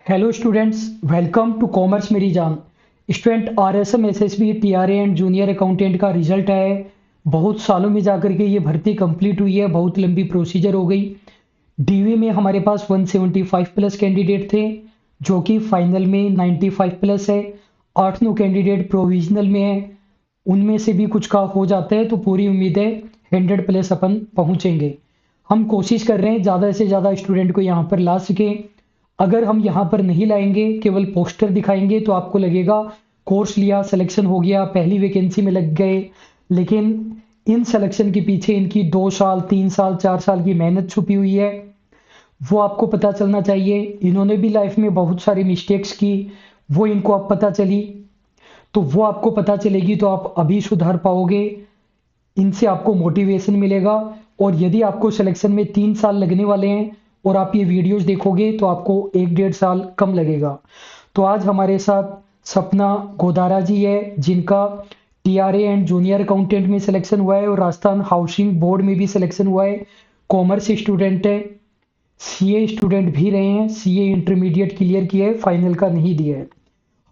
Hello students, welcome to commerce मेरी जान। Student RSM SSB TRA and junior accountant का result आया है। बहुत सालों में जाकर के ये भर्ती कंप्लीट हुई है, बहुत लंबी प्रोसीजर हो गई। डीवी में हमारे पास 175 प्लस कैंडिडेट थे, जो कि फाइनल में 95 प्लस है। 8-9 कैंडिडेट प्रोविजनल में है, उनमें से भी कुछ का हो जाता है, तो पूरी उम्मीद है 100 प्लस अपन पहुंचेंगे। हम कोशिश कर रहे हैं ज़्यादा से ज़्यादा स्टूडेंट को यहाँ पर ला सकें। अगर हम यहाँ पर नहीं लाएंगे, केवल पोस्टर दिखाएंगे, तो आपको लगेगा कोर्स लिया, सिलेक्शन हो गया, पहली वैकेंसी में लग गए। लेकिन इन सिलेक्शन के पीछे इनकी 2 साल 3 साल 4 साल की मेहनत छुपी हुई है, वो आपको पता चलना चाहिए। इन्होंने भी लाइफ में बहुत सारी मिस्टेक्स की, वो इनको अब पता चली, तो वो आपको पता चलेगी, तो आप अभी सुधार पाओगे। इनसे आपको मोटिवेशन मिलेगा। और यदि आपको सिलेक्शन में 3 साल लगने वाले हैं और आप ये वीडियोस देखोगे, तो आपको 1-1.5 साल कम लगेगा। तो आज हमारे साथ सपना गोदारा जी है, जिनका टीआरए एंड जूनियर अकाउंटेंट में सिलेक्शन हुआ है और राजस्थान हाउसिंग बोर्ड में भी सिलेक्शन हुआ है। कॉमर्स स्टूडेंट है, सीए स्टूडेंट भी रहे हैं, सीए इंटरमीडिएट क्लियर किया है, फाइनल का नहीं दिया है।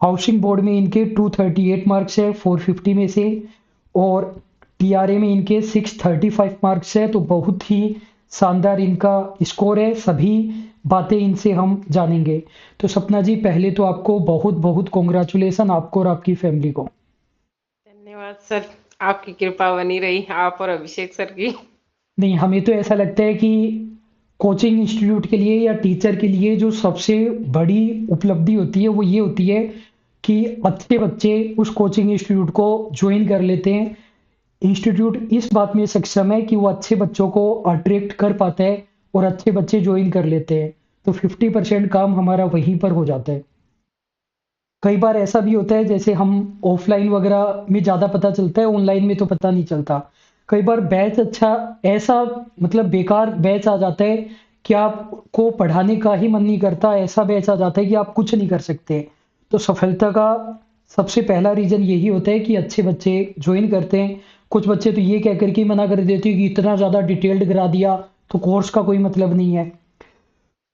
हाउसिंग बोर्ड में इनके 238 मार्क्स है 450 में से, और टीआरए में इनके 635 मार्क्स है। तो बहुत ही शानदार इनका स्कोर है। सभी बातें इनसे हम जानेंगे। तो सपना जी, पहले तो आपको बहुत बहुत कॉन्ग्रेचुलेसन, आपको और आपकी फैमिली को। धन्यवाद सर। आपकी कृपा बनी रही, आप और अभिषेक सर की। नहीं, हमें तो ऐसा लगता है कि कोचिंग इंस्टीट्यूट के लिए या टीचर के लिए जो सबसे बड़ी उपलब्धि होती है, वो ये होती है कि अच्छे बच्चे उस कोचिंग इंस्टीट्यूट को ज्वाइन कर लेते हैं। इंस्टीट्यूट इस बात में सक्षम है कि वो अच्छे बच्चों को अट्रैक्ट कर पाता है और अच्छे बच्चे ज्वाइन कर लेते हैं। तो 50% काम हमारा वहीं पर हो जाता है। कई बार ऐसा भी होता है, जैसे हम ऑफलाइन वगैरह में ज़्यादा पता चलता है, ऑनलाइन में तो पता नहीं चलता। कई बार बैच अच्छा, ऐसा मतलब बेकार बैच आ जाता है कि आपको पढ़ाने का ही मन नहीं करता, ऐसा बैच आ जाता है कि आप कुछ नहीं कर सकते। तो सफलता का सबसे पहला रीज़न यही होता है कि अच्छे बच्चे ज्वाइन करते हैं। कुछ बच्चे तो ये कह कर के मना कर देते हैं कि इतना ज़्यादा डिटेल्ड करा दिया तो कोर्स का कोई मतलब नहीं है।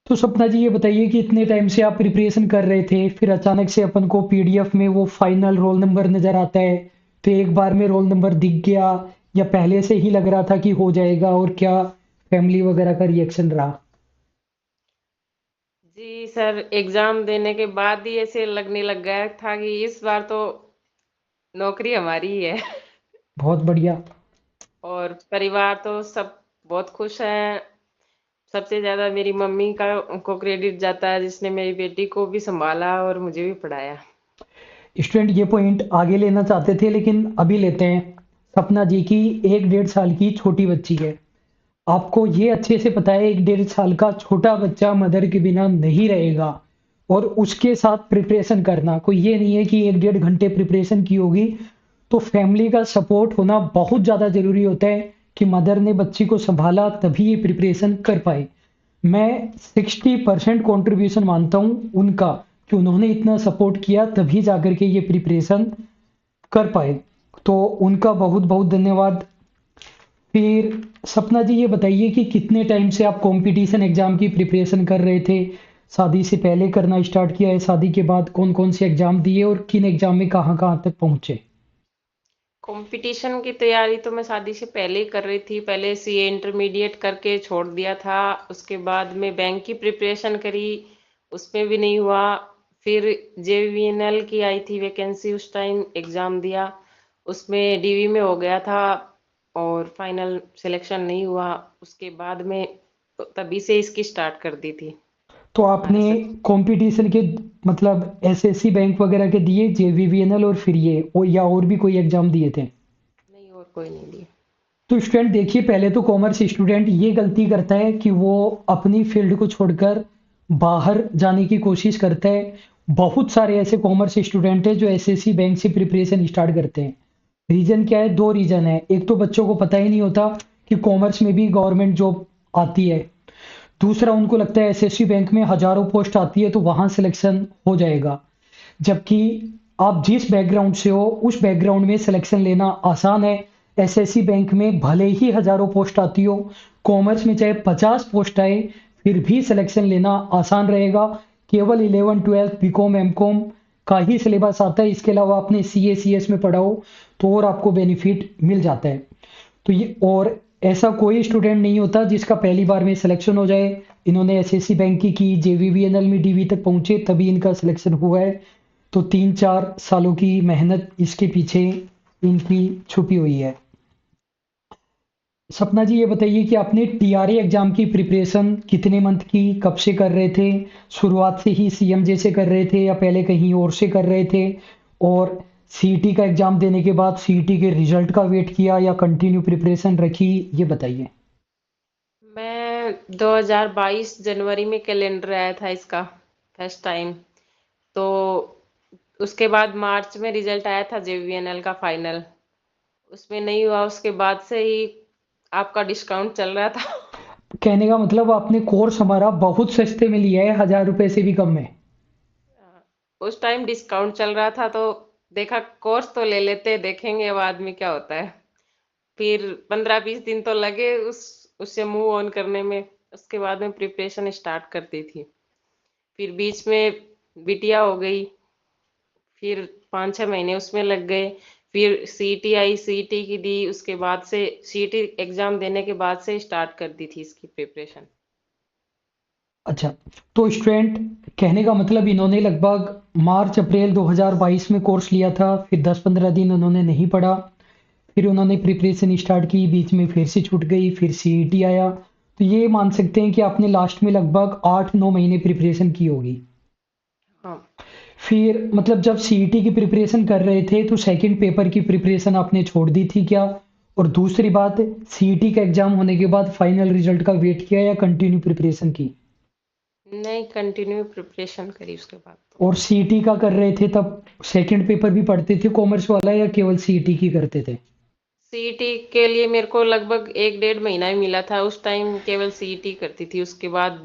तो सपना जी, ये बताइए कि इतने टाइम से आप प्रिपरेशन कर रहे थे, फिर अचानक से अपन को पीडीएफ में वो फाइनल रोल नंबर नजर आता है, तो एक बार में रोल नंबर दिख गया, या पहले से ही लग रहा था कि हो जाएगा? और क्या फैमिली वगैरह का रिएक्शन रहा? जी सर, एग्जाम देने के बाद ही ऐसे लगने लग गया था कि इस बार तो नौकरी हमारी ही है। बहुत बढ़िया। और परिवार तो सब बहुत खुश है। सबसे ज्यादा मेरी मम्मी का को क्रेडिट जाता है, जिसने मेरी बेटी को भी संभाला और मुझे भी पढ़ाया। स्टूडेंट ये पॉइंट आगे लेना चाहते थे, लेकिन अभी लेते हैं। सपना जी की 1-1.5 साल की छोटी बच्ची है। आपको ये अच्छे से पता है 1-1.5 साल का छोटा बच्चा मदर के बिना नहीं रहेगा। और उसके साथ प्रिपरेशन करना, कोई ये नहीं है कि 1-1.5 घंटे प्रिपरेशन की होगी। तो फैमिली का सपोर्ट होना बहुत ज़्यादा ज़रूरी होता है कि मदर ने बच्ची को संभाला तभी ये प्रिपरेशन कर पाए। मैं 60% कंट्रीब्यूशन मानता हूँ उनका, कि उन्होंने इतना सपोर्ट किया तभी जाकर के ये प्रिपरेशन कर पाए। तो उनका बहुत बहुत धन्यवाद। फिर सपना जी, ये बताइए कि कितने टाइम से आप कंपटीशन एग्जाम की प्रिपरेशन कर रहे थे? शादी से पहले करना स्टार्ट किया है, शादी के बाद कौन कौन से एग्जाम दिए और किन एग्जाम में कहाँ कहाँ तक पहुंचे? कंपटीशन की तैयारी तो मैं शादी से पहले ही कर रही थी। पहले सीए इंटरमीडिएट करके छोड़ दिया था। उसके बाद में बैंक की प्रिपरेशन करी, उसमें भी नहीं हुआ। फिर जेवीएनएल की आई थी वैकेंसी, उस टाइम एग्जाम दिया, उसमें डीवी में हो गया था और फाइनल सिलेक्शन नहीं हुआ। उसके बाद में तो तभी से इसकी स्टार्ट कर दी थी। तो आपने आरएसएम। कंपटीशन के मतलब एसएससी बैंक वगैरह के दिए, जेवीवीएनएल, और फिर ये या और भी कोई एग्जाम दिए थे? नहीं, और कोई नहीं दी। तो स्टूडेंट देखिए, पहले तो कॉमर्स स्टूडेंट ये गलती करता है कि वो अपनी फील्ड को छोड़कर बाहर जाने की कोशिश करता है। बहुत सारे ऐसे कॉमर्स स्टूडेंट हैं जो एसएससी बैंक से प्रिपरेशन स्टार्ट करते हैं। रीजन क्या है? दो रीजन है। एक तो बच्चों को पता ही नहीं होता कि कॉमर्स में भी गवर्नमेंट जॉब आती है। दूसरा, उनको लगता है एसएससी बैंक में हजारों पोस्ट आती है तो वहां सिलेक्शन हो जाएगा। जबकि आप जिस बैकग्राउंड से हो, उस बैकग्राउंड में सिलेक्शन लेना आसान है। एसएससी बैंक में भले ही हजारों पोस्ट आती हो, कॉमर्स में चाहे 50 पोस्ट आए, फिर भी सिलेक्शन लेना आसान रहेगा। केवल 11 12 बीकॉम एमकॉम का ही सिलेबस आता है, इसके अलावा आपने सीए सीएस में पढ़ा हो तो और आपको बेनिफिट मिल जाता है। तो ये और ऐसा कोई स्टूडेंट नहीं होता जिसका पहली बार में सिलेक्शन हो जाए। इन्होंने एसएससी बैंक की जेवीवीएनएल में डीवी तक पहुंचे तभी इनका सिलेक्शन हुआ है। तो 3 4 सालों की मेहनत इसके पीछे इनकी छुपी हुई है। सपना जी ये बताइए कि आपने टीआरए एग्जाम की प्रिपरेशन कितने मंथ की कब से कर रहे थे? शुरुआत से ही सीएमजे से कर रहे थे या पहले कहीं और से कर रहे थे? और सीईटी का एग्जाम देने के बाद सीईटी के रिजल्ट का वेट किया या कंटिन्यू प्रिपरेशन रखी, ये बताइए। मैं 2022 जनवरी में कैलेंडर आया था इसका फर्स्ट टाइम। तो उसके बाद मार्च में रिजल्ट आया था जेवीएनएल का फाइनल। उसमें नहीं हुआ, उसके बाद से ही आपका डिस्काउंट चल रहा था। कहने का मतलब आपने कोर्स हमारा बहुत सस्ते में लिया है, 1000 रुपए से भी कम में। उस टाइम डिस्काउंट चल रहा था तो देखा कोर्स तो ले लेते, देखेंगे बाद में क्या होता है। फिर 15 20 दिन तो लगे उससे मूव ऑन करने में। उसके बाद में प्रिपरेशन स्टार्ट करती थी। फिर बीच में बिटिया हो गई, फिर 5 6 महीने उसमें लग गए। फिर सीईटी आई, सीईटी की दी, उसके बाद से सीईटी एग्जाम देने के बाद से स्टार्ट कर दी थी इसकी प्रिपरेशन। अच्छा, तो स्टूडेंट कहने का मतलब इन्होंने लगभग मार्च अप्रैल 2022 में कोर्स लिया था, फिर 10 15 दिन उन्होंने नहीं पढ़ा, फिर उन्होंने प्रिपरेशन स्टार्ट की, बीच में फिर से छूट गई, फिर सीईटी आया। तो ये मान सकते हैं कि आपने लास्ट में लगभग 8 9 महीने प्रिपरेशन की होगी। हाँ, फिर मतलब जब सीईटी की प्रिपरेशन कर रहे थे तो सेकंड पेपर की प्रिपरेशन आपने छोड़ दी थी क्या? और दूसरी बात, सीईटी का एग्जाम होने के बाद फाइनल रिजल्ट का वेट किया या कंटिन्यू प्रिपरेशन की? नहीं कंटिन्यू प्रिपरेशन करी उसके बाद तो। और सीईटी का कर रहे थे तब सेकंड पेपर भी पढ़ते थे कॉमर्स वाला या केवल सीईटी की करते थे? सीईटी के लिए मेरे को लगभग 1 1.5 महीना ही मिला था। उस टाइम केवल सीईटी करती थी, उसके बाद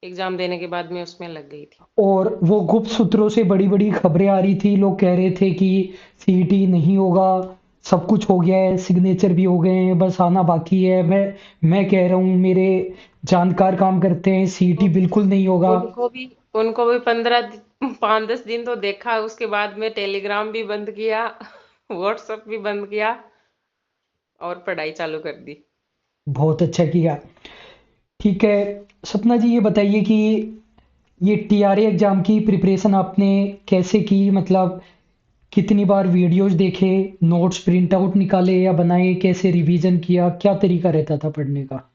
एग्जाम देने के बाद मैं उसमें लग गई थी। और वो गुप्त सूत्रों से बड़ी बड़ी खबरें आ रही थी, लोग कह रहे थे कि सीईटी नहीं होगा, सब कुछ हो गया है, सिग्नेचर भी हो गए हैं, बस आना बाकी है। मैं कह रहा हूँ, मेरे जानकार काम करते हैं, सीईटी तो बिल्कुल नहीं होगा। उनको भी 5 10 दिन तो देखा। उसके बाद में टेलीग्राम भी बंद किया, व्हाट्सएप भी बंद किया और पढ़ाई चालू कर दी। बहुत अच्छा किया। ठीक है, सपना जी ये बताइए कि ये टीआरए एग्जाम की प्रिपरेशन आपने कैसे की? मतलब कितनी बार वीडियोस देखे, नोट्स प्रिंट आउट निकाले या बनाए, कैसे रिवीजन किया, क्या तरीका रहता था पढ़ने का?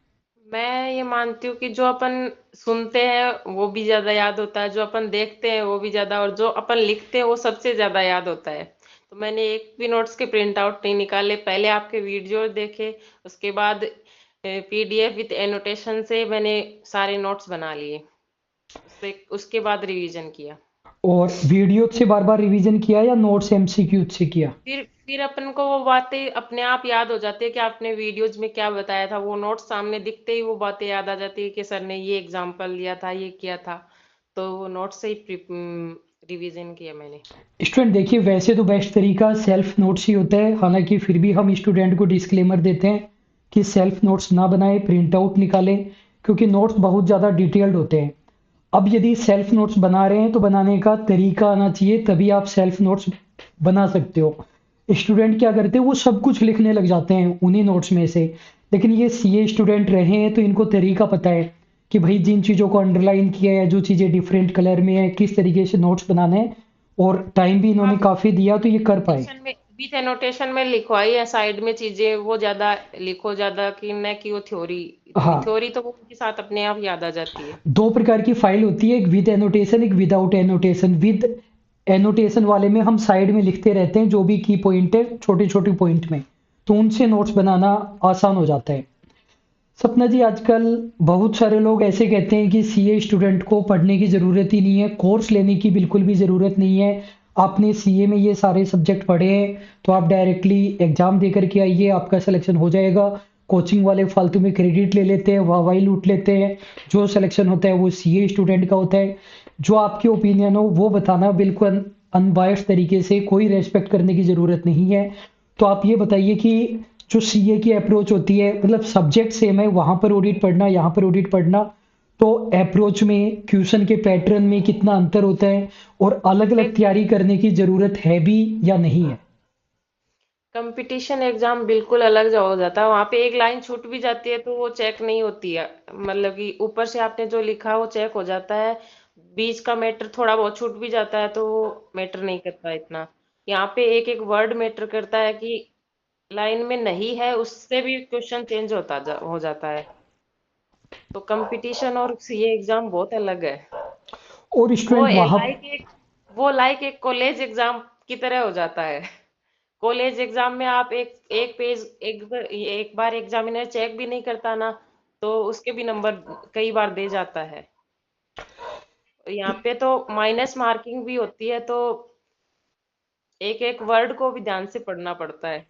मैं ये मानती हूँ कि जो अपन सुनते हैं वो भी ज्यादा याद होता है, जो अपन देखते हैं वो भी ज्यादा, और जो अपन लिखते हैं वो सबसे ज्यादा याद होता है। तो मैंने एक भी नोट्स के प्रिंट आउट नहीं निकाले, पहले आपके वीडियो देखे, उसके बाद पीडीएफ विद एनोटेशन से मैंने सारे नोट्स बना लिए। उसके बाद रिवीजन किया। और वीडियो से बार बार रिवीजन किया या नोट्स एमसीक्यू से किया? फिर अपन को वो बातें अपने आप याद हो जाती है कि आपने वीडियोज में क्या बताया था। वो नोट्स सामने दिखते ही वो बातें याद आ जाती है कि सर ने ये एग्जाम्पल लिया था, ये किया था। तो वो नोट्स से ही रिवीजन किया मैंने। स्टूडेंट देखिए, वैसे तो बेस्ट तरीका सेल्फ नोट्स ही होता है, हालांकि फिर भी हम स्टूडेंट को डिस्क्लेमर देते हैं कि सेल्फ नोट्स ना बनाए, प्रिंट आउट निकालें, क्योंकि नोट्स बहुत ज़्यादा डिटेल्ड होते हैं। अब यदि सेल्फ नोट्स बना रहे हैं तो बनाने का तरीका आना चाहिए, तभी आप सेल्फ नोट्स बना सकते हो। स्टूडेंट क्या करते हैं, वो सब कुछ लिखने लग जाते हैं उन्हीं नोट्स में से। लेकिन ये सीए स्टूडेंट रहे हैं तो इनको तरीका पता है कि भाई जिन चीज़ों को अंडरलाइन किया है, जो चीज़ें डिफरेंट कलर में है, किस तरीके से नोट्स बनाने हैं। और टाइम भी इन्होंने आप काफ़ी दिया तो ये कर पाए। विथ एनोटेशन में लिखवाई है साइड में चीजें, वो ज्यादा लिखो ज्यादा कि न कि वो थ्योरी। इतनी हाँ, थ्योरी तो वो उनके साथ अपने आप याद आ जाती है। दो प्रकार की फाइल होती है, एक विद एनोटेशन एक विदाउट एनोटेशन। विद एनोटेशन वाले में हम साइड में लिखते रहते हैं जो भी की पॉइंट है, छोटे छोटे पॉइंट में, तो उनसे नोट्स बनाना आसान हो जाता है। सपना जी आजकल बहुत सारे लोग ऐसे कहते हैं कि सीए स्टूडेंट को पढ़ने की ज़रूरत ही नहीं है, कोर्स लेने की बिल्कुल भी ज़रूरत नहीं है। आपने सीए में ये सारे सब्जेक्ट पढ़े हैं तो आप डायरेक्टली एग्जाम दे करके आइए, आपका सिलेक्शन हो जाएगा। कोचिंग वाले फालतू में क्रेडिट ले लेते हैं, वाहवाही लूट लेते हैं। जो सिलेक्शन होता है वो सीए स्टूडेंट का होता है। जो आपके ओपिनियन हो वो बताना बिल्कुल अनबायस्ड तरीके से, कोई रेस्पेक्ट करने की ज़रूरत नहीं है। तो आप ये बताइए कि जो सीए की अप्रोच होती है, मतलब सब्जेक्ट सेम है, वहां पर ऑडिट पढ़ना, यहाँ पर ऑडिट पढ़ना, तो अप्रोच में क्वेश्चन के पैटर्न में कितना अंतर होता है और अलग अलग देखो, तैयारी करने की जरूरत है भी या नहीं है? कंपटीशन एग्जाम बिल्कुल अलग हो जाता है। वहां पे एक लाइन छूट भी जाती है तो वो चेक नहीं होती है। मतलब कि ऊपर से आपने जो लिखा वो चेक हो जाता है। बीच का मैटर थोड़ा बहुत छूट भी जाता है तो वो मैटर नहीं करता इतना। यहाँ पे एक एक वर्ड मैटर करता है कि लाइन में नहीं है उससे भी क्वेश्चन चेंज हो जाता है। तो कंपटीशन और सीए एग्जाम बहुत अलग है। और वो स्टूडेंट वहां लाइक एक वो लाइक एक कॉलेज एग्जाम की तरह हो जाता है। कॉलेज एग्जाम में आप एक पेज एक बार एग्जामिनर चेक भी नहीं करता ना, तो उसके भी नंबर कई बार दे जाता है। यहाँ पे तो माइनस मार्किंग भी होती है, तो एक एक वर्ड को भी ध्यान से पढ़ना पड़ता है।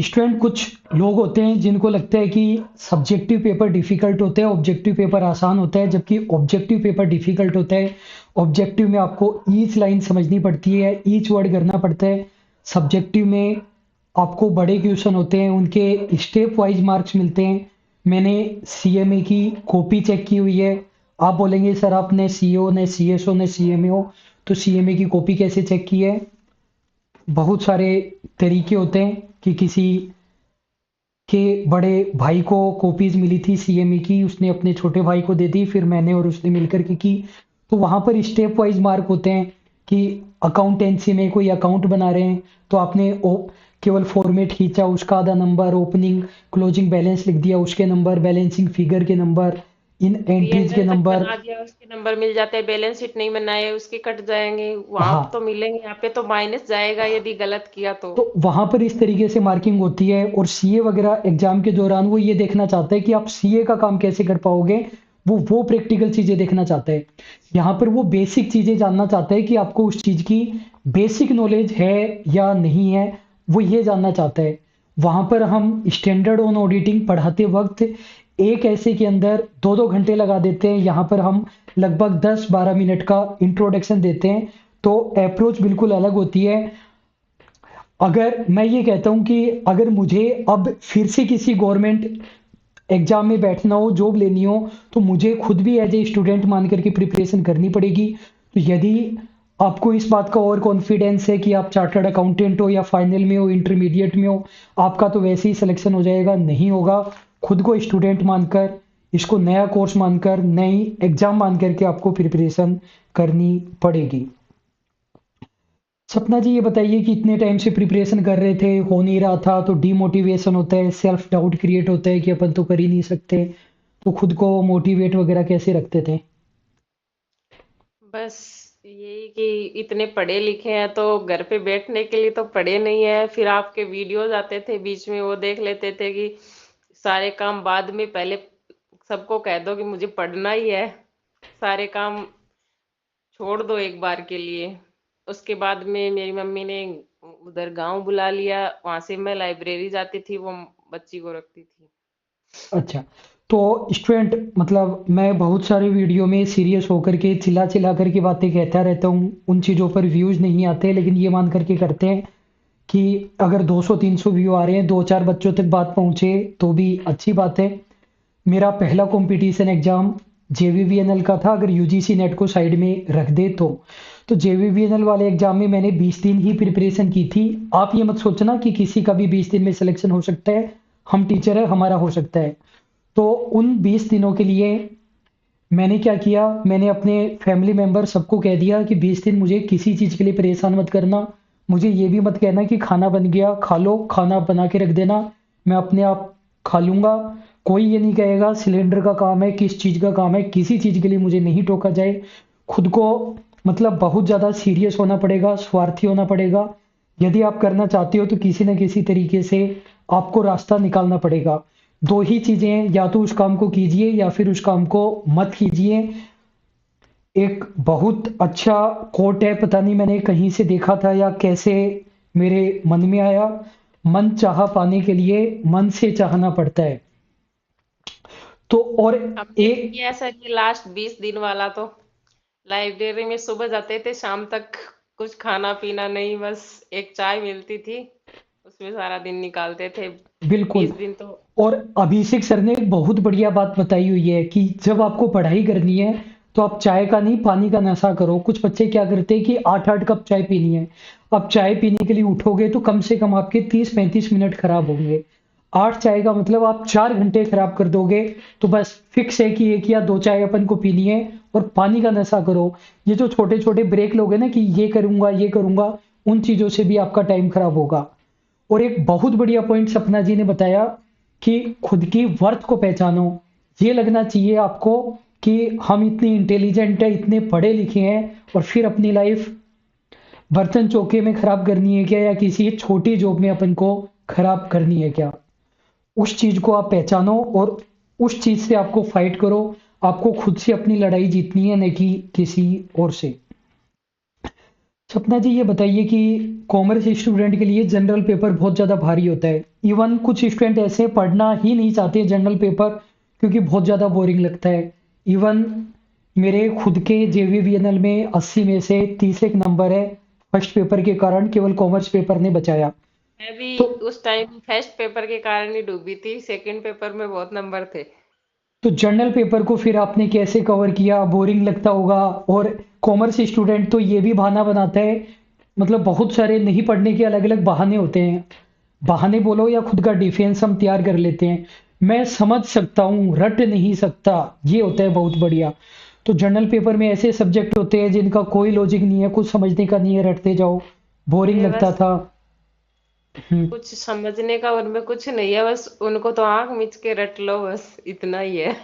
स्टूडेंट कुछ लोग होते हैं जिनको लगता है कि सब्जेक्टिव पेपर डिफिकल्ट होता है, ऑब्जेक्टिव पेपर आसान होता है, जबकि ऑब्जेक्टिव पेपर डिफिकल्ट होता है। ऑब्जेक्टिव में आपको ईच लाइन समझनी पड़ती है, ईच वर्ड करना पड़ता है। सब्जेक्टिव में आपको बड़े क्वेश्चन होते हैं, उनके स्टेप वाइज मार्क्स मिलते हैं। मैंने सीएमए की कॉपी चेक की हुई है। आप बोलेंगे सर आपने सीओ ने सीएसओ ने सीएमए तो सीएमए की कॉपी कैसे चेक की है? बहुत सारे तरीके होते हैं कि किसी के बड़े भाई को कॉपीज मिली थी सीएमई की, उसने अपने छोटे भाई को दे दी, फिर मैंने और उसने मिलकर के की। तो वहां पर स्टेप वाइज मार्क होते हैं कि अकाउंटेंसी में कोई अकाउंट बना रहे हैं तो आपने केवल फॉर्मेट खींचा, उसका आधा नंबर, ओपनिंग क्लोजिंग बैलेंस लिख दिया उसके नंबर, बैलेंसिंग फिगर के नंबर, इन एंट्रीज के पी&एल तक नंबर। बना दिया उसके नंबर मिल जाते हैं, बैलेंस शीट नहीं बनाए उसके कट जाएंगे, वहां हाँ, तो मिलेंगे, यहाँ पे तो माइनस जाएगा यदि गलत किया तो। तो वहां पर इस तरीके से मार्किंग होती है। और सीए वगैरह एग्जाम के दौरान वो ये देखना चाहता है कि आप सीए का काम कैसे कर पाओगे। वो प्रैक्टिकल चीजें देखना चाहता है। यहाँ पर वो बेसिक चीजें जानना चाहता है कि आपको उस चीज की बेसिक नॉलेज है या नहीं है, वो ये जानना चाहता है। वहां पर हम स्टैंडर्ड ऑन ऑडिटिंग पढ़ाते वक्त एक ऐसे के अंदर 2-2 घंटे लगा देते हैं, यहाँ पर हम लगभग 10-12 मिनट का इंट्रोडक्शन देते हैं। तो अप्रोच बिल्कुल अलग होती है। अगर मैं ये कहता हूँ कि अगर मुझे अब फिर से किसी गवर्नमेंट एग्जाम में बैठना हो, जॉब लेनी हो, तो मुझे खुद भी एज ए स्टूडेंट मान करके प्रिपरेशन करनी पड़ेगी। तो यदि आपको इस बात का और कॉन्फिडेंस है कि आप चार्टर्ड अकाउंटेंट हो या फाइनल में हो, इंटरमीडिएट में हो, आपका तो वैसे ही सिलेक्शन हो जाएगा, नहीं होगा। खुद को स्टूडेंट मानकर, इसको नया कोर्स मानकर, नई एग्जाम मान करके आपको प्रिपरेशन करनी पड़ेगी। सपना जी ये बताइए कि इतने टाइम से प्रिपरेशन कर रहे थे, हो नहीं रहा था, तो डीमोटिवेशन होता है, सेल्फ डाउट क्रिएट होता है कि अपन तो कर ही नहीं सकते, तो खुद को मोटिवेट वगैरह कैसे रखते थे? बस यही कि इतने पढ़े लिखे हैं तो घर पे बैठने के लिए तो पढ़े नहीं है। फिर आपके वीडियोज आते थे बीच में, वो देख लेते थे कि सारे काम बाद में, पहले सबको कह दो कि मुझे पढ़ना ही है, सारे काम छोड़ दो एक बार के लिए। उसके बाद में मेरी मम्मी ने उधर गांव बुला लिया, वहां से मैं लाइब्रेरी जाती थी, वो बच्ची को रखती थी। अच्छा, तो स्टूडेंट मतलब मैं बहुत सारे वीडियो में सीरियस होकर के चिल्ला चिल्ला करके बातें कहता रहता हूँ, उन चीज़ों पर व्यूज नहीं आते, लेकिन ये मान करके करते हैं कि अगर 200-300 व्यू आ रहे हैं, 2-4 बच्चों तक बात पहुंचे तो भी अच्छी बात है। मेरा पहला कंपटीशन एग्जाम जेवीवीएनएल का था, अगर यूजीसी नेट को साइड में रख दे तो जेवीवीएनएल वाले एग्जाम में मैंने 20 दिन ही प्रिपरेशन की थी। आप ये मत सोचना कि किसी का भी 20 दिन में सिलेक्शन हो सकता है, हम टीचर है हमारा हो सकता है। तो उन 20 दिनों के लिए मैंने क्या किया, मैंने अपने फैमिली मेंबर सबको कह दिया कि 20 दिन मुझे किसी चीज़ के लिए परेशान मत करना। मुझे ये भी मत कहना कि खाना बन गया खा लो, खाना बना के रख देना, मैं अपने आप खा लूंगा। कोई ये नहीं कहेगा सिलेंडर का काम है, किस चीज़ का काम है, किसी चीज़ के लिए मुझे नहीं टोका जाए। खुद को मतलब बहुत ज़्यादा सीरियस होना पड़ेगा, स्वार्थी होना पड़ेगा। यदि आप करना चाहते हो तो किसी न किसी तरीके से आपको रास्ता निकालना पड़ेगा। दो ही चीजें हैं, या तो उस काम को कीजिए या फिर उस काम को मत कीजिए। एक बहुत अच्छा कोट है, पता नहीं मैंने कहीं से देखा था या कैसे मेरे मन में आया, मन चाहा पाने के लिए मन से चाहना पड़ता है। तो और हमने भी एक किया सर ये लास्ट 20 दिन वाला तो। लाइब्रेरी में सुबह जाते थे, शाम तक कुछ खाना पीना नहीं, बस एक चाय मिलती थी, उसमें सारा दिन निकालते थे, बिल्कुल। 20 दिन तो। और अभिषेक सर ने एक बहुत बढ़िया बात बताई हुई है कि जब आपको पढ़ाई करनी है तो आप चाय का नहीं पानी का नशा करो। कुछ बच्चे क्या करते हैं कि 8-8 कप चाय पीनी है। अब चाय पीने के लिए उठोगे तो कम से कम आपके 30-35 मिनट खराब होंगे। 8 चाय का मतलब आप 4 घंटे खराब कर दोगे। तो बस फिक्स है कि 1 या 2 चाय अपन को पीनी है। और पानी का नशा करो। ये जो छोटे छोटे ब्रेक लोगे ना कि ये करूंगा, उन चीजों से भी आपका टाइम खराब होगा। और एक बहुत बढ़िया पॉइंट सपना जी ने बताया कि खुद की वर्थ को पहचानो। ये लगना चाहिए आपको कि हम इतने इंटेलिजेंट है, इतने पढ़े लिखे हैं, और फिर अपनी लाइफ बर्तन चौके में खराब करनी है क्या, या किसी छोटी जॉब में अपन को खराब करनी है क्या। उस चीज को आप पहचानो और उस चीज से आपको फाइट करो। आपको खुद से अपनी लड़ाई जीतनी है, न कि किसी और से। सपना जी ये बताइए कि कॉमर्स स्टूडेंट के लिए जनरल पेपर बहुत ज़्यादा भारी होता है। इवन कुछ स्टूडेंट ऐसे पढ़ना ही नहीं चाहते जनरल पेपर, क्योंकि बहुत ज़्यादा बोरिंग लगता है। इवन मेरे खुद के जेवीबीएनएल में 80 में से 30 एक नंबर है। फर्स्ट पेपर के कारण केवल कॉमर्स पेपर ने बचाया। मैं भी तो उस टाइम फर्स्ट पेपर के कारण ही डूबी थी, सेकंड पेपर में बहुत नंबर थे। तो जनरल पेपर को फिर आपने कैसे कवर किया? बोरिंग लगता होगा। और कॉमर्स स्टूडेंट तो ये भी बहाना बनाता है, मतलब बहुत सारे नहीं पढ़ने के अलग अलग बहाने होते हैं। बहाने बोलो या खुद का डिफेंस हम तैयार कर लेते हैं। मैं समझ सकता हूँ, रट नहीं सकता, ये होता है बहुत बढ़िया। तो जनरल पेपर में ऐसे सब्जेक्ट होते हैं जिनका कोई लॉजिक नहीं है, कुछ समझने का नहीं है, रटते जाओ। बोरिंग ये लगता बस था। हम्म। कुछ समझने का उनमें कुछ नहीं है, बस उनको तो आंख मिच के रट लो, बस इतना ही है।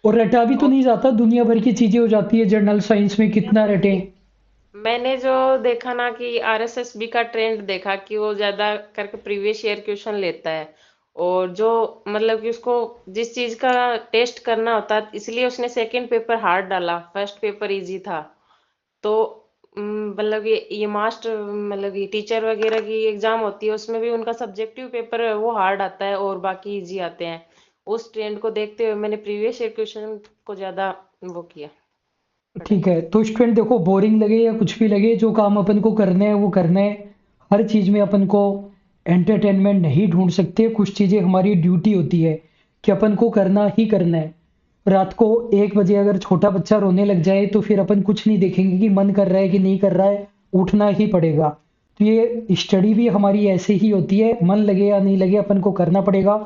और रटा भी तो और नहीं जाता, दुनिया भर की चीजें हो जाती है जनरल साइंस में, दुनिया कितना भर रटे। की, मैंने जो देखा ना कि आरएसएसबी का ट्रेंड देखा कि वो ज्यादा करके प्रीवियस ईयर क्वेश्चन लेता है। और जो मतलब कि उसको जिस चीज का टेस्ट करना होता है, इसलिए उसने सेकंड पेपर हार्ड डाला, फर्स्ट पेपर इजी था। तो मतलब ये मास्टर मतलब ये टीचर वगैरह की एग्जाम होती है, उसमें भी उनका सब्जेक्टिव पेपर है वो हार्ड आता है और बाकी इजी आते हैं। उस ट्रेंड को देखते हुए मैंने प्रीवियस ईयर क्वेश्चन को ज्यादा वो किया, पढ़ाई ठीक है, की। तो स्टूडेंट देखो, बोरिंग लगे या कुछ भी लगे, जो काम अपन को करना है वो करना है। हर चीज में अपन को एंटरटेनमेंट नहीं ढूंढ सकते। कुछ चीजें हमारी ड्यूटी होती है कि अपन को करना ही करना है। रात को 1 बजे अगर छोटा बच्चा रोने लग जाए तो फिर अपन कुछ नहीं देखेंगे कि मन कर रहा है कि नहीं कर रहा है, उठना ही पड़ेगा। तो ये स्टडी भी हमारी ऐसे ही होती है, मन लगे या नहीं लगे अपन को करना पड़ेगा।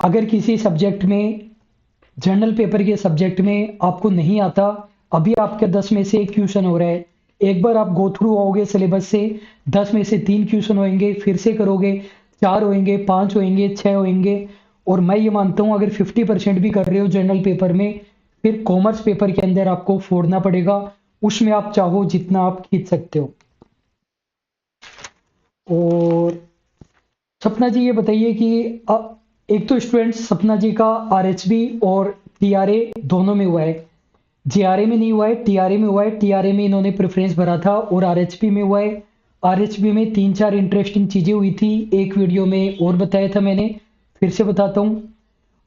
अगर किसी सब्जेक्ट में, जनरल पेपर के सब्जेक्ट में आपको नहीं आता, अभी आपके 10 में से एक क्वेश्चन हो रहा है, एक बार आप गो थ्रू आओगे सिलेबस से, 10 में से 3 क्वेश्चन होंगे, फिर से करोगे, 4 होंगे, 5 होंगे, 6 होंगे। और मैं ये मानता हूँ अगर 50% भी कर रहे हो जनरल पेपर में, फिर कॉमर्स पेपर के अंदर आपको फोड़ना पड़ेगा। उसमें आप चाहो जितना आप खींच सकते हो। और सपना जी ये बताइए कि एक तो स्टूडेंट सपना जी का आरएचबी और टीआरए दोनों में हुआ है। जेआरए में नहीं हुआ है, टीआरए में हुआ है। टीआरए में इन्होंने प्रेफरेंस भरा था और आरएचपी में हुआ है। आरएचपी में 3-4 इंटरेस्टिंग चीजें हुई थी, एक वीडियो में और बताया था मैंने, फिर से बताता हूँ।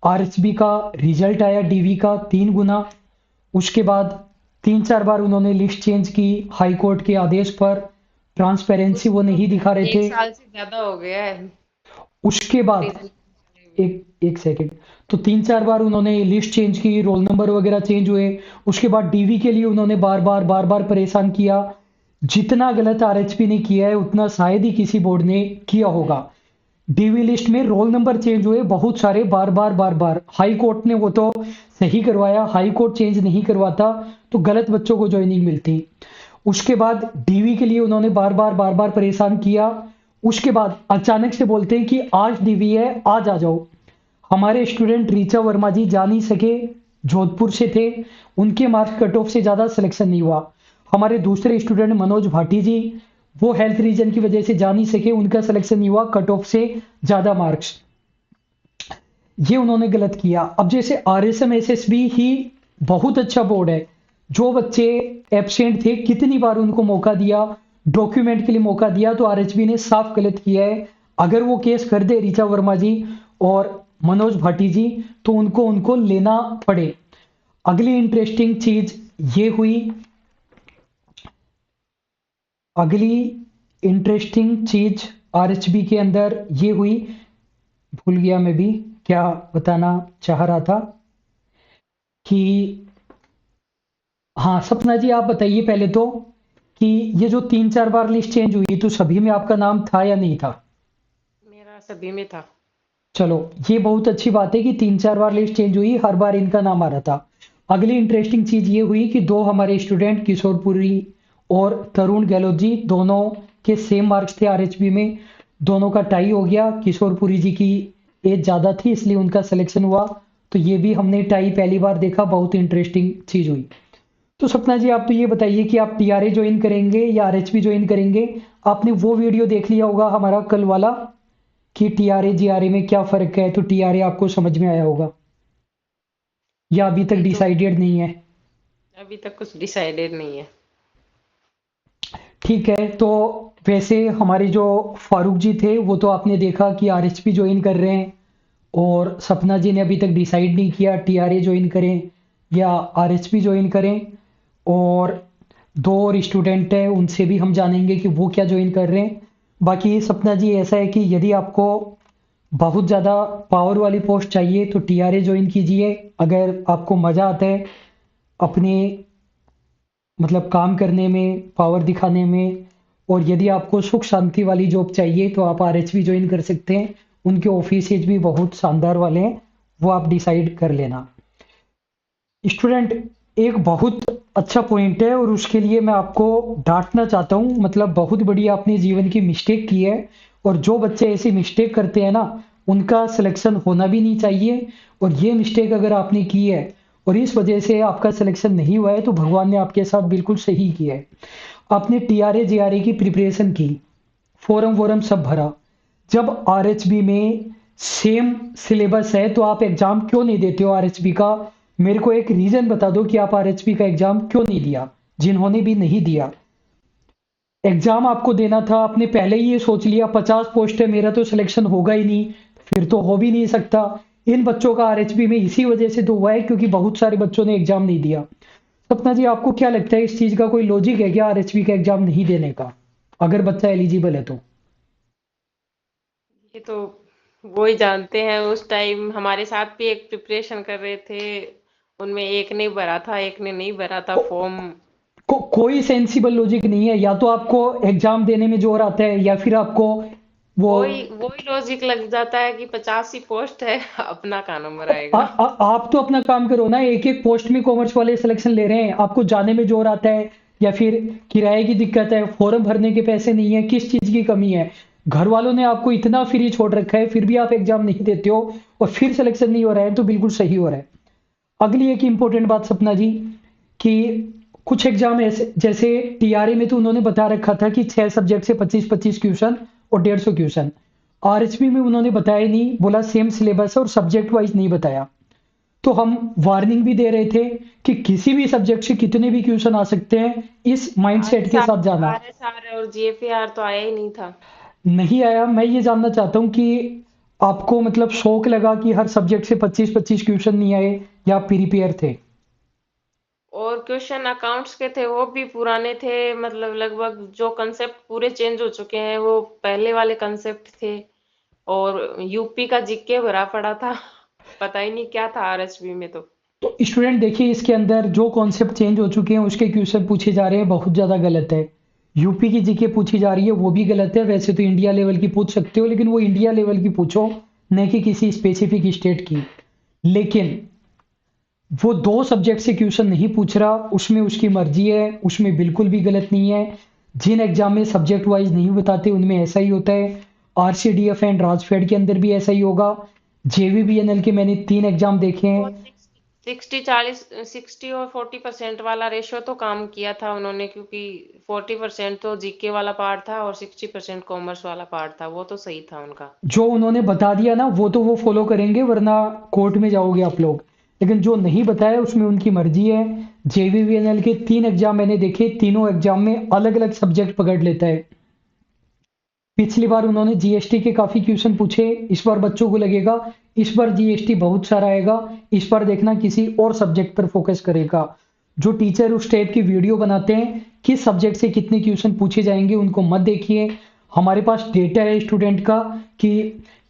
आरएचबी का रिजल्ट आया डीवी का 3 गुना। उसके बाद 3-4 बार उन्होंने लिस्ट चेंज की हाई कोर्ट के आदेश पर। ट्रांसपेरेंसी वो उसको नहीं दिखा रहे एक थे। साल से ज्यादा हो गया है उसके बाद रिजल्ट हुए। एक एक सेकंड, तो 3-4 बार उन्होंने लिस्ट चेंज की, रोल नंबर वगैरह चेंज हुए। उसके बाद डीवी के लिए उन्होंने बार बार परेशान किया। जितना गलत आरएचपी ने किया है उतना शायद ही किसी बोर्ड ने किया होगा। डीवी लिस्ट में रोल नंबर चेंज हुए बहुत सारे, बार बार हाई कोर्ट ने वो तो सही करवाया, हाई कोर्ट चेंज नहीं करवाता तो गलत बच्चों को ज्वाइनिंग मिलती। उसके बाद डीवी के लिए उन्होंने बार बार परेशान किया। उसके बाद अचानक से बोलते हैं कि आज डीवी है, आज आ जाओ। हमारे स्टूडेंट ऋचा वर्मा जी जा नहीं सके, जोधपुर से थे, उनके मार्क्स कट ऑफ से ज्यादा सिलेक्शन नहीं हुआ। हमारे दूसरे स्टूडेंट मनोज भाटी जी, वो हेल्थ रीजन की वजह से जा नहीं सके, उनका सिलेक्शन नहीं हुआ, कट ऑफ से ज्यादा मार्क्स। ये उन्होंने गलत किया। अब जैसे आरएसएम एसएसबी ही बहुत अच्छा बोर्ड है। जो बच्चे एब्सेंट थे कितनी बार उनको मौका दिया, डॉक्यूमेंट के लिए मौका दिया, तो आरएचबी ने साफ गलत किया है। अगर वो केस कर दे ऋचा वर्मा जी और मनोज भाटी जी, तो उनको उनको लेना पड़े। अगली इंटरेस्टिंग चीज ये हुई, अगली इंटरेस्टिंग चीज आरएचबी के अंदर ये हुई, भूल गया मैं भी क्या बताना चाह रहा था कि हाँ सपना जी आप बताइए पहले तो कि ये जो 3-4 बार लिस्ट चेंज हुई तो सभी में आपका नाम था या नहीं था? मेरा सभी में था। चलो, ये बहुत अच्छी बात है कि 3-4 बार लिस्ट चेंज हुई, हर बार इनका नाम आ रहा था। अगली इंटरेस्टिंग चीज ये हुई कि दो हमारे स्टूडेंट किशोरपुरी और तरुण गहलोत जी दोनों के सेम मार्क्स थे आरएचबी में, दोनों का टाई हो गया। किशोरपुरी जी की एज ज्यादा थी इसलिए उनका सिलेक्शन हुआ, तो ये भी हमने टाई पहली बार देखा, बहुत इंटरेस्टिंग चीज हुई। तो सपना जी आप तो ये बताइए कि आप टीआरए ज्वाइन करेंगे या आरएचबी ज्वाइन करेंगे? आपने वो वीडियो देख लिया होगा हमारा कल वाला कि टीआरए जीआरए में क्या फर्क है, तो टीआरए आपको समझ में आया होगा या अभी तक अभी तो डिसाइडेड नहीं है? अभी तक कुछ डिसाइडेड नहीं है। ठीक है, तो वैसे हमारे जो फारूक जी थे वो तो आपने देखा कि आरएचपी ज्वाइन कर रहे हैं, और सपना जी ने अभी तक डिसाइड नहीं किया टीआरए ज्वाइन करें या आरएचपी ज्वाइन करें। और दो और स्टूडेंट हैं उनसे भी हम जानेंगे कि वो क्या ज्वाइन कर रहे हैं। बाकी सपना जी ऐसा है कि यदि आपको बहुत ज़्यादा पावर वाली पोस्ट चाहिए तो टीआरए ज्वाइन कीजिए, अगर आपको मज़ा आता है अपने मतलब काम करने में, पावर दिखाने में, और यदि आपको सुख शांति वाली जॉब चाहिए तो आप आरएचबी ज्वाइन कर सकते हैं। उनके ऑफिसेज भी बहुत शानदार वाले हैं, वो आप डिसाइड कर लेना। स्टूडेंट, एक बहुत अच्छा पॉइंट है और उसके लिए मैं आपको डांटना चाहता हूँ, मतलब बहुत बड़ी आपने जीवन की मिस्टेक की है, और जो बच्चे ऐसी मिस्टेक करते हैं ना उनका सिलेक्शन होना भी नहीं चाहिए। और ये मिस्टेक अगर आपने की है और इस वजह से आपका सिलेक्शन नहीं हुआ है तो भगवान ने आपके साथ बिल्कुल सही किया है। आपने टीआरए जेआरए की प्रिपरेशन की, फॉर्म वॉरम सब भरा, जब आरएचबी में सेम सिलेबस है तो आप एग्जाम क्यों नहीं देते हो आरएचबी का? मेरे को एक रीजन बता दो कि आप आरएचबी का एग्जाम क्यों नहीं दिया, जिन्होंने भी नहीं दिया। एग्जाम आपको देना था, आपने पहले ही ये सोच लिया 50 पोस्ट है मेरा तो सिलेक्शन होगा ही नहीं, फिर तो हो भी नहीं सकता। इन बच्चों का आरएचबी में इसी वजह से तो हुआ है क्योंकि बहुत सारे बच्चों ने एग्जाम नहीं दिया। सपना जी आपको क्या लगता है इस चीज का कोई लॉजिक है क्या आरएचबी का एग्जाम नहीं देने का, अगर बच्चा एलिजिबल है तो? ये तो वो ही जानते हैं। उस टाइम हमारे साथ भी एक प्रिपरेशन कर रहे थे, उनमें एक ने भरा था एक ने नहीं भरा था फॉर्म। कोई सेंसिबल लॉजिक नहीं है, या तो आपको एग्जाम देने में जोर आता है या फिर आपको वो वही वही लॉजिक लग जाता है कि 85 पोस्ट है अपना का नंबर आएगा। आप तो अपना काम करो ना, एक एक पोस्ट में कॉमर्स वाले सिलेक्शन ले रहे हैं, आपको जाने में जोर आता है या फिर किराए की दिक्कत है, फॉर्म भरने के पैसे नहीं है, किस चीज की कमी है? घर वालों ने आपको इतना फ्री छोड़ रखा है फिर भी आप एग्जाम नहीं देते हो और फिर सिलेक्शन नहीं हो रहा है, तो बिल्कुल सही हो रहा है। अगली एक इंपॉर्टेंट बात सपना जी कि कुछ एग्जाम ऐसे जैसे टीआरए में तो उन्होंने बता रखा था कि 6 सब्जेक्ट से 25-25 क्वेश्चन और 150 क्वेश्चन। आरएचबी में उन्होंने बताया नहीं, बोला सेम सिलेबस है और सब्जेक्ट वाइज नहीं बताया। तो हम वार्निंग भी दे रहे थे कि किसी भी सब्जेक्ट से कितने भी क्वेश्चन आ सकते हैं, इस माइंडसेट के साथ जाना। आर एस आर और जीएफआर तो आया ही नहीं था। नहीं आया, मैं ये जानना चाहता हूँ कि आपको मतलब शौक लगा कि हर सब्जेक्ट से 25-25 क्वेश्चन नहीं आए या आप प्रिपेयर थे? और क्वेश्चन अकाउंट्स के थे वो भी पुराने थे, मतलब लगभग जो कंसेप्ट पूरे चेंज हो चुके हैं वो पहले वाले कंसेप्ट थे। और यूपी का जीके भरा पड़ा था पता ही नहीं क्या था आरएसबी में तो। तो स्टूडेंट देखिए, इसके अंदर जो कॉन्सेप्ट चेंज हो चुके हैं उसके क्वेश्चन पूछे जा रहे हैं, बहुत ज़्यादा गलत है। यूपी की जीके पूछी जा रही है वो भी गलत है, वैसे तो इंडिया लेवल की पूछ सकते हो लेकिन वो इंडिया लेवल की पूछो, न कि किसी स्पेसिफिक स्टेट की। लेकिन वो दो सब्जेक्ट से क्वेश्चन नहीं पूछ रहा, उसमें उसकी मर्जी है, उसमें बिल्कुल भी गलत नहीं है। जिन एग्जाम में सब्जेक्ट वाइज नहीं बताते उनमें ऐसा ही होता है। आरसीडीएफ एंड राजफेड के अंदर भी ऐसा ही होगा। जेवीबीएनएल के मैंने 3 एग्जाम देखे वो हैं। 60 और 40% वाला रेशो तो काम किया था उन्होंने, क्योंकि 40% तो जीके वाला पार्ट था और 60% कॉमर्स वाला पार्ट था, वो तो सही था उनका। जो उन्होंने बता दिया ना वो तो वो फॉलो करेंगे, वरना कोर्ट में जाओगे आप लोग। लेकिन जो नहीं बताया उसमें उनकी मर्जी है। जेवीबीएनएल के 3 एग्जाम मैंने देखे, तीनों एग्जाम में अलग अलग सब्जेक्ट पकड़ लेता है। पिछली बार उन्होंने जीएसटी के काफी क्वेश्चन पूछे, इस बार बच्चों को लगेगा इस बार जीएसटी बहुत सारा आएगा, इस बार देखना किसी और सब्जेक्ट पर फोकस करेगा। जो टीचर उस टाइप की वीडियो बनाते हैं किस सब्जेक्ट से कितने क्वेश्चन पूछे जाएंगे उनको मत देखिए। हमारे पास डेटा है स्टूडेंट का कि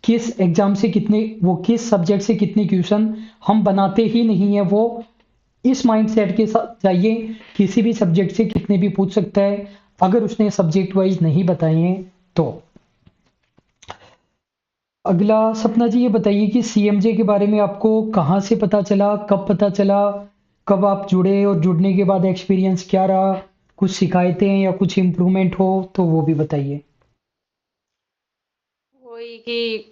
किस एग्जाम से कितने, वो किस सब्जेक्ट से कितने क्वेश्चन हम बनाते ही नहीं है। वो इस माइंडसेट के साथ चाहिए, किसी भी सब्जेक्ट से कितने भी पूछ सकता है अगर उसने सब्जेक्ट वाइज नहीं बताए हैं तो। अगला सपना जी, ये बताइए कि सीएमजे के बारे में आपको कहाँ से पता चला, कब पता चला, कब आप जुड़े और जुड़ने के बाद एक्सपीरियंस क्या रहा, कुछ शिकायतें या कुछ इम्प्रूवमेंट हो तो वो भी बताइए। वही कि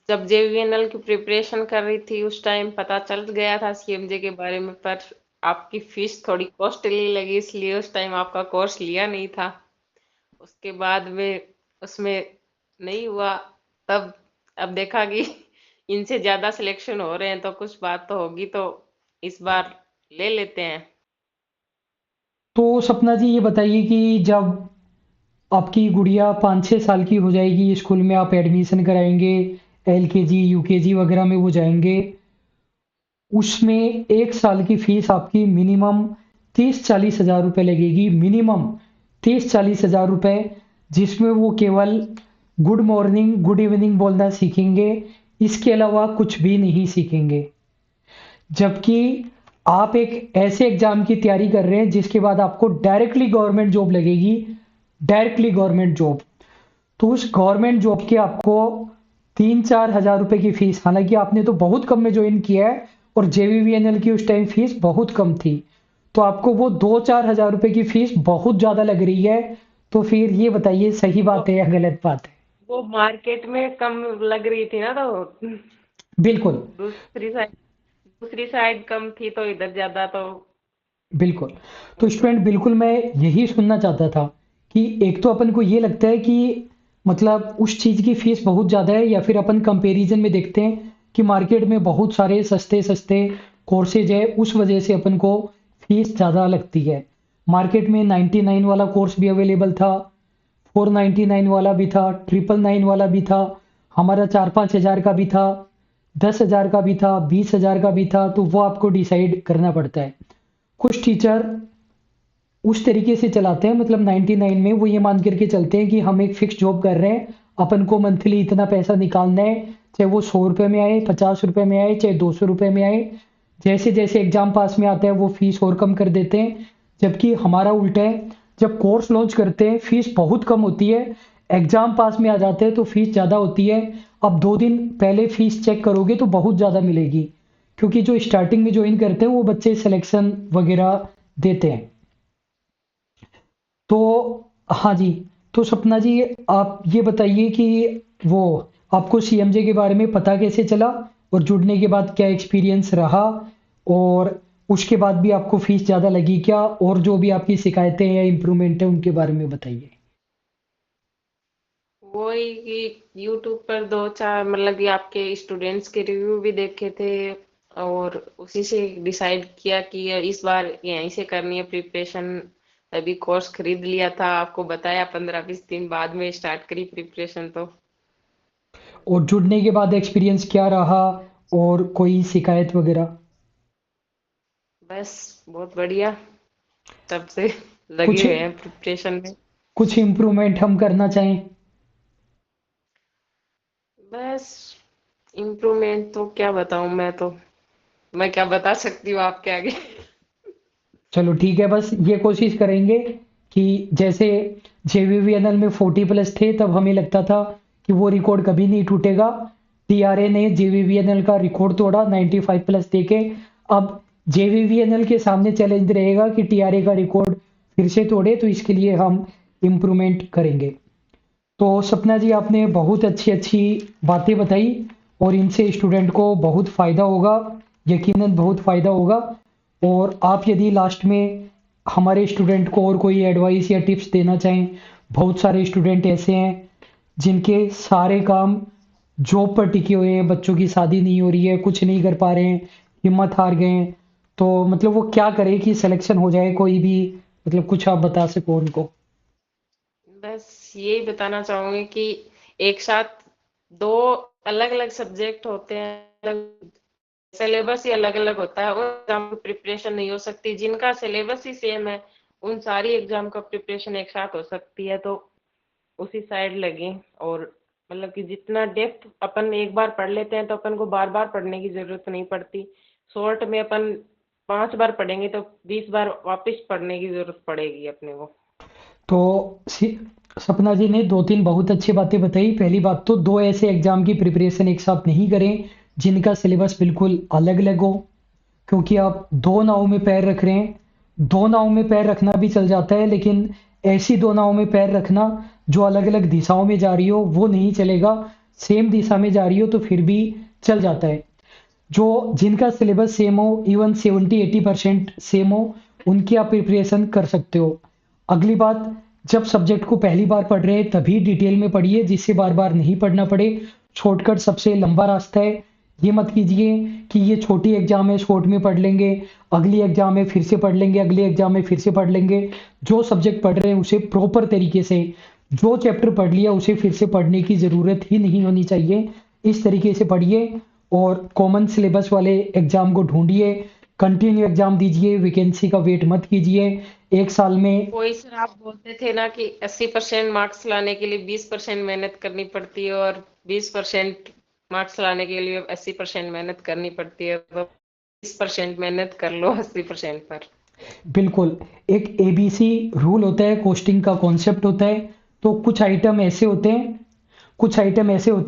जब जेवीएनएल की प्रिपरेशन कर रही थी उस टाइम पता चल गया था सीएमजे के बारे में, पर आपकी फीस थोड़ी कॉस्टली लगी इसलिए उस टाइम आपका कोर्स लिया नहीं था। उसके बाद में उसमें नहीं हुआ। तब अब देखा कि इनसे ज्यादा सिलेक्शन हो रहे हैं तो कुछ बात तो होगी, तो इस बार ले लेते हैं। तो सपना जी, ये बताइए कि जब आपकी गुड़िया 5-6 साल की हो जाएगी, स्कूल में आप एडमिशन कराएंगे, एलकेजी यूकेजी वगैरह में वो जाएंगे, उसमें 1 साल की फीस आपकी मिनिमम 30-40 हज़ार रुपये लगेगी, मिनिमम 30-40 हज़ार रुपये, जिसमें वो केवल गुड मॉर्निंग गुड इवनिंग बोलना सीखेंगे, इसके अलावा कुछ भी नहीं सीखेंगे। जबकि आप एक ऐसे एग्जाम की तैयारी कर रहे हैं जिसके बाद आपको डायरेक्टली गवर्नमेंट जॉब लगेगी, डायरेक्टली गवर्नमेंट जॉब। तो उस गवर्नमेंट जॉब के आपको 3-4 हज़ार रुपए की फीस, हालांकि आपने तो बहुत कम में ज्वाइन किया है और जेवीवीएनएल की उस टाइम फीस बहुत कम थी, तो आपको वो 2-4 हज़ार रुपए की फीस बहुत ज्यादा लग रही है। तो फिर ये बताइए, सही वो बात है या गलत बात है? वो मार्केट में कम लग रही थी ना, तो बिल्कुल। दूसरी साइड दूसरी साइड कम थी तो इधर ज्यादा, तो बिल्कुल। तो वो तो। स्टूडेंट, बिल्कुल मैं यही सुनना चाहता था कि एक तो अपन को ये लगता है कि मतलब उस चीज़ की फीस बहुत ज़्यादा है, या फिर अपन कंपैरिजन में देखते हैं कि मार्केट में बहुत सारे सस्ते सस्ते कोर्सेज है, उस वजह से अपन को फीस ज़्यादा लगती है। मार्केट में 99 वाला कोर्स भी अवेलेबल था, 499 वाला भी था, 999 वाला भी था, हमारा 4-5 हज़ार का भी था, 10 हज़ार का भी था, 20 हज़ार का भी था। तो वो आपको डिसाइड करना पड़ता है। कुछ टीचर उस तरीके से चलाते हैं, मतलब 99 में वो ये मान करके चलते हैं कि हम एक फिक्स जॉब कर रहे हैं, अपन को मंथली इतना पैसा निकालना है, चाहे वो 100 रुपए में आए, 50 रुपए में आए, चाहे 200 रुपए में आए। जैसे जैसे एग्जाम पास में आता है वो फीस और कम कर देते हैं। जबकि हमारा उल्टा है, जब कोर्स लॉन्च करते हैं फीस बहुत कम होती है, एग्जाम पास में आ जाते हैं तो फीस ज़्यादा होती है। अब 2 दिन पहले फीस चेक करोगे तो बहुत ज़्यादा मिलेगी, क्योंकि जो स्टार्टिंग में ज्वाइन करते हैं वो बच्चे सिलेक्शन वगैरह देते हैं। तो हाँ जी, तो सपना जी, आप ये बताइए कि वो आपको सीएमजे के बारे में पता कैसे चला, और जुड़ने के बाद क्या एक्सपीरियंस रहा, और उसके बाद भी आपको फीस ज़्यादा लगी क्या, और जो भी आपकी शिकायतें या इम्प्रूवमेंट है उनके बारे में बताइए। वही कि यूट्यूब पर दो चार मतलब कि आपके स्टूडेंट्स के रिव्यू भी देखे थे, और उसी से डिसाइड किया कि इस बार यहीं से करनी है प्रिपरेशन। अभी कोर्स खरीद लिया था, आपको बताया 15-20 दिन बाद में स्टार्ट करी प्रिपरेशन तो। और जुड़ने के बाद एक्सपीरियंस क्या रहा, और कोई शिकायत वगैरह? बस बहुत बढ़िया, तब से लगे कुछ हुए हैं प्रिपरेशन में। कुछ इम्प्रूवमेंट हम करना चाहें? बस इम्प्रूवमेंट तो क्या बताऊं, मैं क्या बता सकती हूँ आपके आगे। चलो ठीक है, बस ये कोशिश करेंगे कि जैसे जेवीवीएनएल में 40+ थे, तब हमें लगता था कि वो रिकॉर्ड कभी नहीं टूटेगा। टीआरए ने जेवीवीएनएल का रिकॉर्ड तोड़ा 95+ देके। अब जेवीवीएनएल के सामने चैलेंज रहेगा कि टीआरए का रिकॉर्ड फिर से तोड़े, तो इसके लिए हम इम्प्रूवमेंट करेंगे। तो सपना जी, आपने बहुत अच्छी अच्छी बातें बताई, और इनसे स्टूडेंट को बहुत फ़ायदा होगा, यकीनन बहुत फ़ायदा होगा। और आप यदि लास्ट में हमारे स्टूडेंट को और कोई एडवाइस या टिप्स देना चाहें, बहुत सारे स्टूडेंट ऐसे हैं जिनके सारे काम जॉब पर टिके हुए हैं, बच्चों की शादी नहीं हो रही है, कुछ नहीं कर पा रहे हैं, हिम्मत हार गए हैं, तो मतलब वो क्या करे कि सिलेक्शन हो जाए कोई भी, मतलब कुछ आप बता सको उनको। बस यही बताना चाहूंगी कि एक साथ दो अलग अलग सब्जेक्ट होते हैं, सिलेबस ही अलग अलग होता है, उन एग्जाम की प्रिपरेशन नहीं हो सकती। जिनका सिलेबस ही सेम है उन सारी एग्जाम का प्रिपरेशन एक साथ हो सकती है। तो उसी साइड लगे। और मतलब कि जितना डेप्थ अपन एक बार पढ़ लेते हैं तो अपन को बार बार पढ़ने की जरूरत नहीं पड़ती। शॉर्ट में अपन 5 बार पढ़ेंगे तो 20 बार वापस पढ़ने की जरूरत पड़ेगी अपने को। तो सपना जी ने दो तीन बहुत अच्छी बातें बताई। पहली बात तो दो ऐसे एग्जाम की प्रिपरेशन एक साथ नहीं करें जिनका सिलेबस बिल्कुल अलग अलग हो, क्योंकि आप दो नाव में पैर रख रहे हैं। दो नाव में पैर रखना भी चल जाता है, लेकिन ऐसी दो नाव में पैर रखना जो अलग अलग दिशाओं में जा रही हो वो नहीं चलेगा। सेम दिशा में जा रही हो तो फिर भी चल जाता है। जो जिनका सिलेबस सेम हो, इवन 70-80% सेम हो, उनकी आप प्रिपरेशन कर सकते हो। अगली बात, जब सब्जेक्ट को पहली बार पढ़ रहे हैं तभी डिटेल में पढ़िए, जिससे बार बार नहीं पढ़ना पड़े। शॉर्टकट सबसे लंबा रास्ता है। ये मत कीजिए कि ये छोटी एग्जाम है शॉर्ट में पढ़ लेंगे, अगली एग्जाम है फिर से पढ़ लेंगे, अगली एग्जाम में फिर से पढ़ लेंगे। जो सब्जेक्ट पढ़ रहे हैं उसे प्रॉपर तरीके से, जो चैप्टर पढ़ लिया उसे फिर से पढ़ने की जरूरत ही नहीं होनी चाहिए। इस तरीके से पढ़िए और कॉमन सिलेबस वाले एग्जाम को ढूंढिए। कंटिन्यू एग्जाम दीजिए, वैकेंसी का वेट मत कीजिए। एक साल में वही सर, आप बोलते थे ना कि 80% मार्क्स लाने के लिए 20% मेहनत करनी पड़ती है, और 20% मार्क्स लाने के लिए 80% मेहनत करनी पड़ती है। तो 20% मेहनत कर लो 80% पर। बिल्कुल एक एबीसी रूल होता है, कोस्टिंग का कॉन्सेप्ट होता है। तो कुछ आइटम ऐसे होते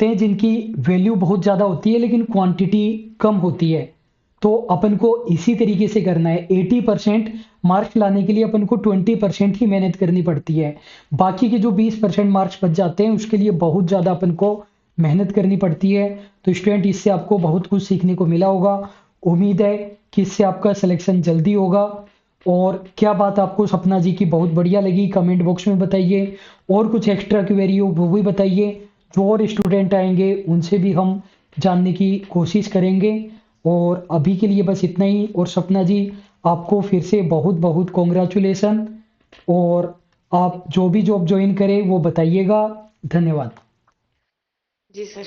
हैं जिनकी वैल्यू बहुत ज़्यादा होती है लेकिन क्वांटिटी कम होती है। तो अपन को इसी तरीके से करना है। 80% मार्क्स लाने के लिए अपन को 20% ही मेहनत करनी पड़ती है। बाकी के जो 20% मार्क्स बच जाते हैं उसके लिए बहुत ज़्यादा अपन को मेहनत करनी पड़ती है। तो स्टूडेंट, इससे आपको बहुत कुछ सीखने को मिला होगा। उम्मीद है कि इससे आपका सिलेक्शन जल्दी होगा। और क्या बात आपको सपना जी की बहुत बढ़िया लगी, कमेंट बॉक्स में बताइए। और कुछ एक्स्ट्रा क्वेरी हो वो भी बताइए। जो और स्टूडेंट आएंगे उनसे भी हम जानने की कोशिश करेंगे। और अभी के लिए बस इतना ही। और सपना जी, आपको फिर से बहुत बहुत कॉन्ग्रेचुलेसन। और आप जो भी जॉब ज्वाइन करें वो बताइएगा। धन्यवाद। जी सर।